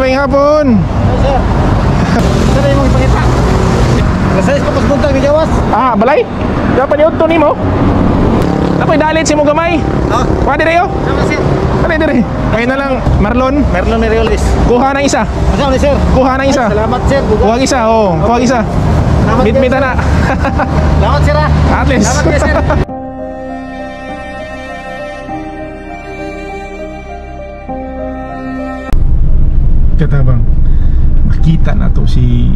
may hapon. Sir. Sir, imong ipakita. Kasay ko pas buntag ni Jawas. Ah, balay? Dapat yun to nimo. Ako'y dalit si mo gamay. Oh. Kuha dire yo. Sama sir. Ano dire? Ngayon na lang, Marlon. Merlon Meriolis. Kuha ng isa. Asa ni sir? Kuha ng isa. Salamat sir. Kuha ng isa, oh. Kuha ng isa. Bit-bita na. Salamat sir. At least. Salamat sir. Katabang, nakita na to si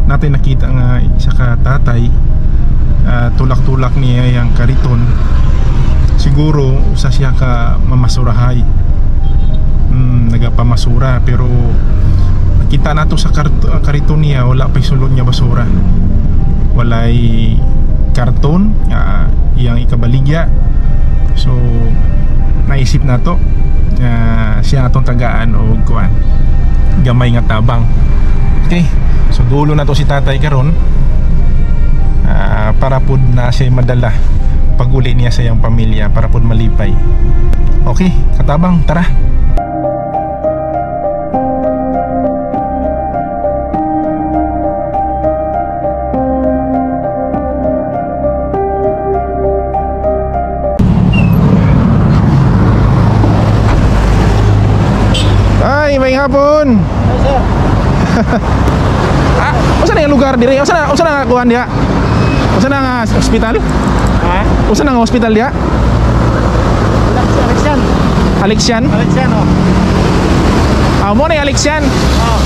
natin, nakita nga isa ka tatay, tulak-tulak niya yung kariton. Siguro usa siya ka mamasurahay, nagapamasura, pero nakita na to sa kariton niya, wala pa sulod niya basura, walay karton iyang ikabaligya. So naisip na to siya atong tagaan o kuan gamay nga tabang. Okay, so dulo na to si tatay karon, para pud na siya madala pag uli niya sa iyang pamilya, para pud malipay. Okay, katabang, tara. Ay, may hapon. Ay sir. Usa na yung lugar dire? Usa na kuan dia? Usa na nga ospital? Ha? Usa na nga ospital dia? Alexian. Alexian? Alexian oh. Mo na yung Alexian. Oh.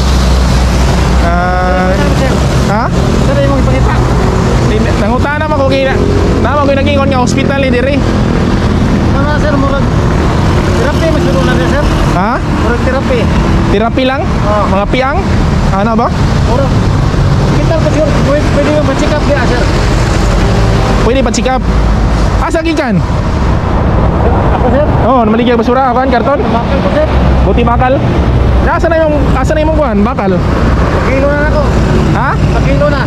Sir. Ha? Sir, imong ipakita. Nangutan naman ko kaya naman ko nagingon nga hospital ni dire. Ano sir, murag therapy masuro na sir. Ha? Murag therapy. Therapy lang? Mga piang? Ano ba? Murag kita pa sir, pwede mo ma-check up dia sir. Pwede pa check up. Asa gikan? Ako sir. Oh, namaligya basura kan karton? Bakal ko sir. Buti bakal. Asa na yung kuan? Bakal. Pakilo na ako. Ha? Pakilo na.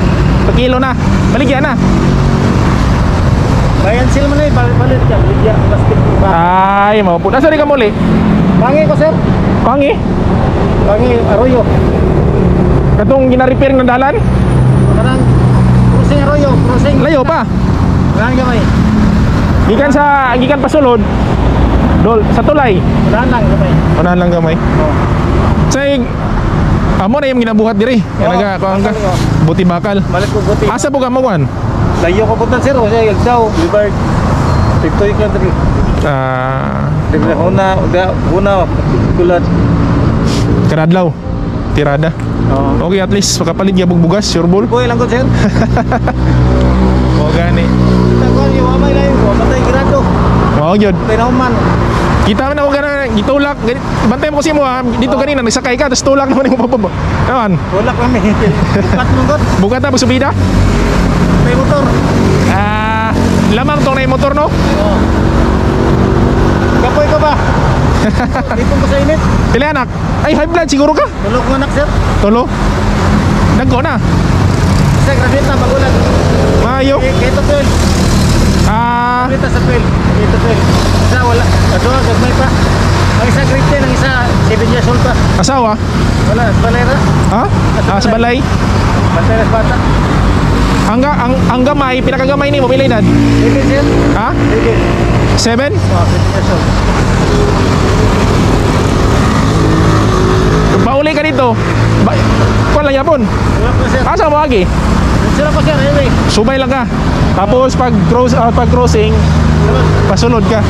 Pakilo na. Baligya na. Bayan sila man ay balit ka, baligya plastic ba. Ay, mau po. Nasa rin ka muli? Bangi ko sir. Pangi? Bangi Arroyo. Katong gina-repair ng dalan? Karang crossing Arroyo, crossing. Layo pa. Karang gamay. Gikan pasulod. Sa tulay. Lanang gamay. Unahan lang gamay. Oh. Say, amo na yung ginabuhat diri. Kanaga kuan ka. Buti bakal. Balik ko buti. Asa po ka mo kuan? Layo ko punta sir, kasi Yagsaw, Libert. Tiktoy ka diri. Una kulat. Karadlaw. Tirada. Oh. Okay, at least makapalit gyud bugas, sureball. Boy lang ko sir. O gani. Tagon yung amay layo ko, patay girado. Mao gyud. Tinahuman. Kita man ako ganang gitulak, bantay mo kasi mo dito kanina nagsakay ka tapos tulak naman yung pababa. Naman. Tulak kami. Bukat mo god. Bukat na subida. May motor. Lamang tong na yung motor no? Oo. Kapoy ka ba? Ipon ko sa init. Pili anak. Ay, high blood siguro ka? Tulog mo anak sir. Tulo. Nagko na. Isa graduate na bagulan. Mayo. Kito 12. Graduate sa 12. Kito 12. Isa wala. Ato gagmay pa. Ang isa grade 10, ang isa 7 years old pa. Asawa? Wala, balay ra. Ha? Sa balay? Bantay na sa bata. Ang gamay, pinakagamay ni mo, pila edad? 7 sir. Ha? 7. 7? Oh, 7 years old. Pauli ka dito. Kuan lang yapon. Wala po sir. Asa mo agi? Sila po sir, highway. Subay lang ka. Tapos pag crossing, pasunod ka.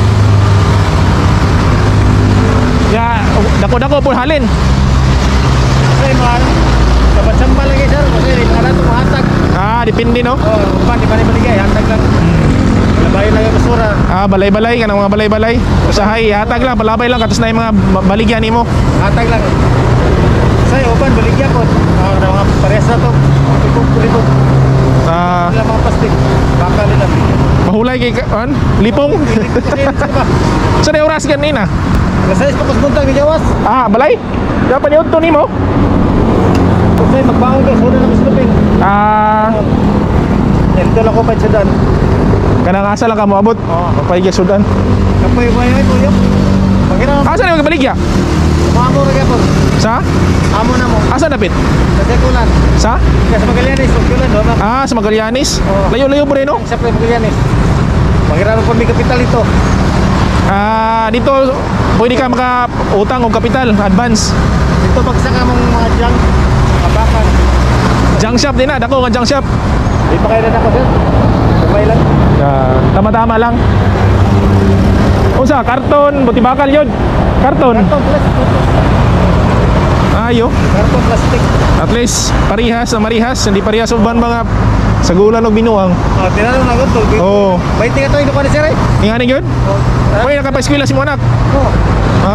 Ya, dako-dako po halin. Kasi mahal. Kapat-samba lagi sir. Kasi mga nato mahatag. Depende no? Oh, di pa baligay. Hatag lang. Labayin lang yung basura. Balay-balay ka ng mga balay-balay. Usahay, hatag lang, palabay lang katos na yung mga baligyan nimo. Hatag lang. Say, uban, baligyan po. Mga parehas na to. Lipong. Wala mga plastic. Bakal nila. Mahulay kay lipong. Sa na oras ganina? Kasayas pa buntag ni Jawas. Balay? Dapat yun to nimo? Say, magbangon ka. Suna na masluping. Ito lang ko pa sa dan. Kanang asa lang ka mo abot? Oo. Papayag sudan. Kapoy, kuyo. Asa na yung baligya? Amo ra gyapon. Sa? Amo na mo. Asa dapit? Sa Sekulan. Sa? Kasi Magallanes, Sekulan do ba? Ah, sa Magallanes. Oo. Layo-layo mo rin, no? Sa Magallanes. Manghirap pa mi kapital ito. Ah, dito pwede ka maka-utang o kapital, advance. Dito bagsak ka mong mga junk, kabakan. Junk shop din na, dako nga junk shop. Di pa kayo na ako, sir. Sabay lang. Tama-tama lang. Unsa, karton, buti bakal yun. Karton. Karton plastic. Ayo. Karton plastic. At least parihas na marihas, hindi parihas uban mga sagulan o binuang. Oh, tinanong na gud. Oo. 20 ka to ino pa ni sir eh. Ingani yun? Uy, nakapa-eskwela si mo anak. Oh.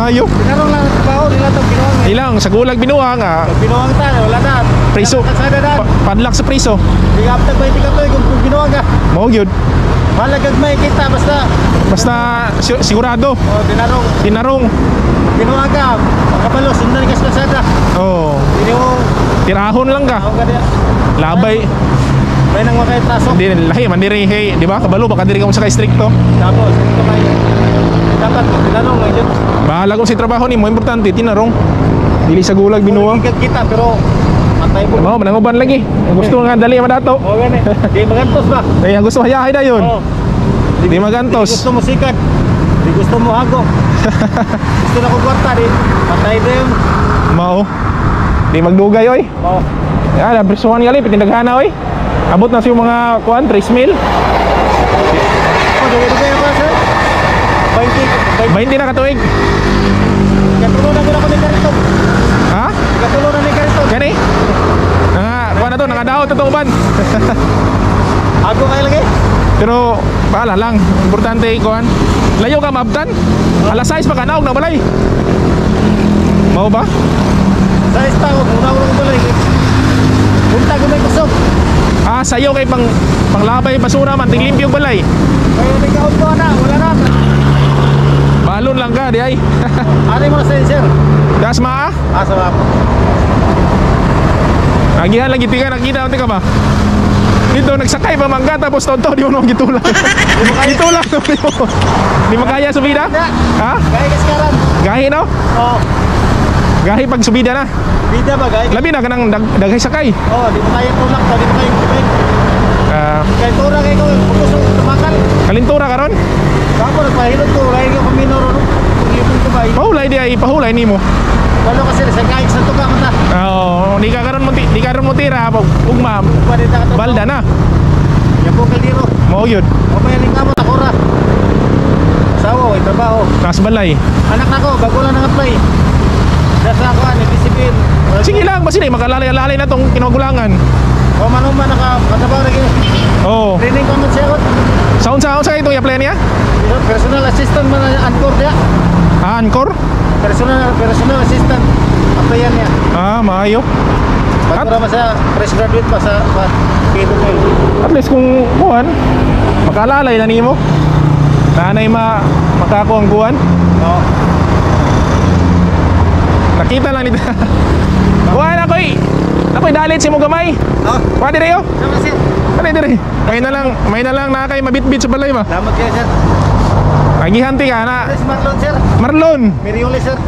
Ayo. Tinanong lang sa trabaho nila to binuang. Ilang, sagulag binuang Binuang ta, wala na. Priso. Sada na. Padlak sa priso. Di ka aptag 20 ka to kung binuang ka. Mao gyud. Malagag may kita basta. Basta sigurado. Oh, tinanong. Tinarong. Binuang ka. Makabalo sundan ka sa sada. Oh. Hindi mo. Tirahon lang ka. Ako ka diya. Labay. May nang makay traso. Di lahi man diri hey, di ba? Kabalo baka diri ka mo sa stricto. Tapos, ito may dapat tinanong lang yun. Bahala kung si trabaho ni mo importante tinarong. Dili sa gulag binuang. Ikat kita pero matay po. Mao mananguban lagi. Ang gusto nga dali madato. Oo gani. Di magantos ba? Ay ang gusto hayahay dayon. Oo. Di Di magantos. gusto mo sikat. Di gusto mo hago. Gusto na ko kwarta di. Matay din. Mao. Di magdugay oy. Oo. Ya, presuhan gali pitindaghana oy. Abot na siya mga kuan 3 mil. Oh, dugay-dugay ako sir. 20. 20 na katuig. Katulong na ko ni karito. Ha? Katulong na ni karito. Gani? Kuan na to nangadaot to uban. Hago kayo lagi. Pero bahala lang. Importante kuan. Layo ka maabtan. Alas 6 pa ka naog na balay. Mao ba? Sa istang una-una ko balay. Punta ko may kusog. Ah, sayo kay panglabay basura man ting limpyo balay. Kaya may kaon ko na, wala na. Balon lang ka di ay. Ari mo sa sir. Das maa. Asa ba? Agihan lagi tiga nakita unti ka ba? Dito nagsakay pa mangga tapos tonto di mo gitulak. Gitulak to di mo. Di mo kaya subida? Ha? Gaya ka sikaran. Gahi no? Oo. Gahi pag subida na. Bida ba gaya? Labi na kanang daghay sakay. Oo, di mo kaya tulak, di mo kaya kubay. Kaya tura kayo ko, pupuso tumakal. Kalintura karon? Kapo nagpahilot ko, kaya ko paminor no. Pag-ipon ko ba? Pahulay di ay pahulay nimo. Walo kasi sa kain sa tuka mo ta. Oo, di ka karon mo tira ugma. Pwede ta ka. Balda na. Yapo kaliro. Mao yun. O may aling kamo nakura. Sawo, may trabaho. Nas balay. Anak nako, bago lang nang-apply. Dasa ako ani disipin. Sige lang, masini makalalay-lalay na tong kinagulangan. O manuman nakatrabaho lagi. Oo. Training ko man siya ko. Sound sa itong i-apply niya? Personal assistant man Anchor dia. Ah, Anchor? Personal assistant. Applyan niya. Ah, maayo. Bago ra sa fresh graduate pa sa Kito ko. At least kung kuhan, makalalay na nimo. Nanay makako ang kuhan. Oo. Nakita lang nito. Kuhan ako'y dalit si mo gamay. Oh. Pwede rin yun? Sama sir. Pwede rin. May na lang na kayo mabit-bit sa balay ba? Salamat kayo sir. Nagihanti ka na. Si Marlon sir. Marlon. Merioles sir.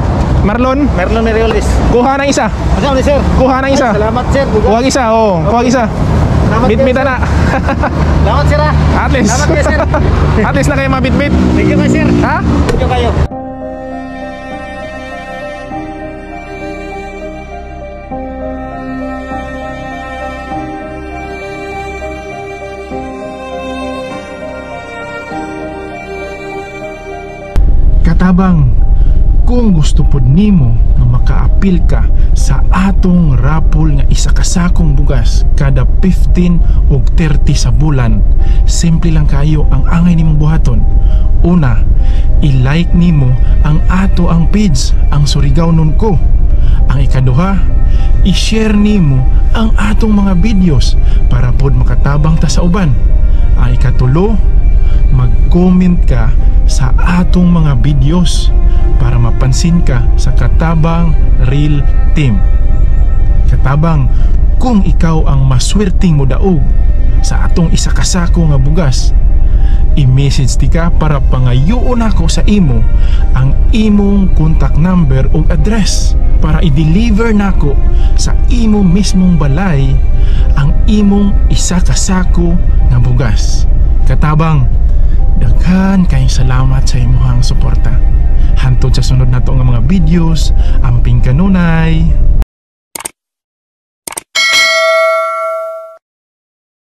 Marlon. Marlon Merioles. Kuha ng isa. Masama ni sir. Kuha ng isa. Ay, salamat sir. Kuha isa, oo. Kuha isa. Salamat Bit-bit kayo, na. sir. Salamat sir ha. At least. Salamat kayo sir. At least na kayo mabit-bit. Thank you kayo sir. Ha? Thank you kayo. Katabang, kung gusto pod nimo nga makaapil ka sa atong rapol nga isa ka sakong bugas kada 15 ug 30 sa bulan, simple lang kayo ang angay nimong buhaton. Una, i-like nimo ang ato ang page, ang Surigao Nun Ko. Ang ikaduha, i-share nimo ang atong mga videos para pod makatabang ta sa uban. Ang ikatulo, mag-comment ka sa atong mga videos para mapansin ka sa Katabang Real Team. Katabang, kung ikaw ang maswerteng mo daog sa atong isa kasako nga bugas, i-message ti ka para pangayoon ako sa imo ang imong contact number o address para i-deliver nako sa imo mismong balay ang imong isa ka sako nga bugas. Katabang, daghan kayong salamat sa imuhang suporta. Hantod sa sunod nato nga mga videos, amping kanunay.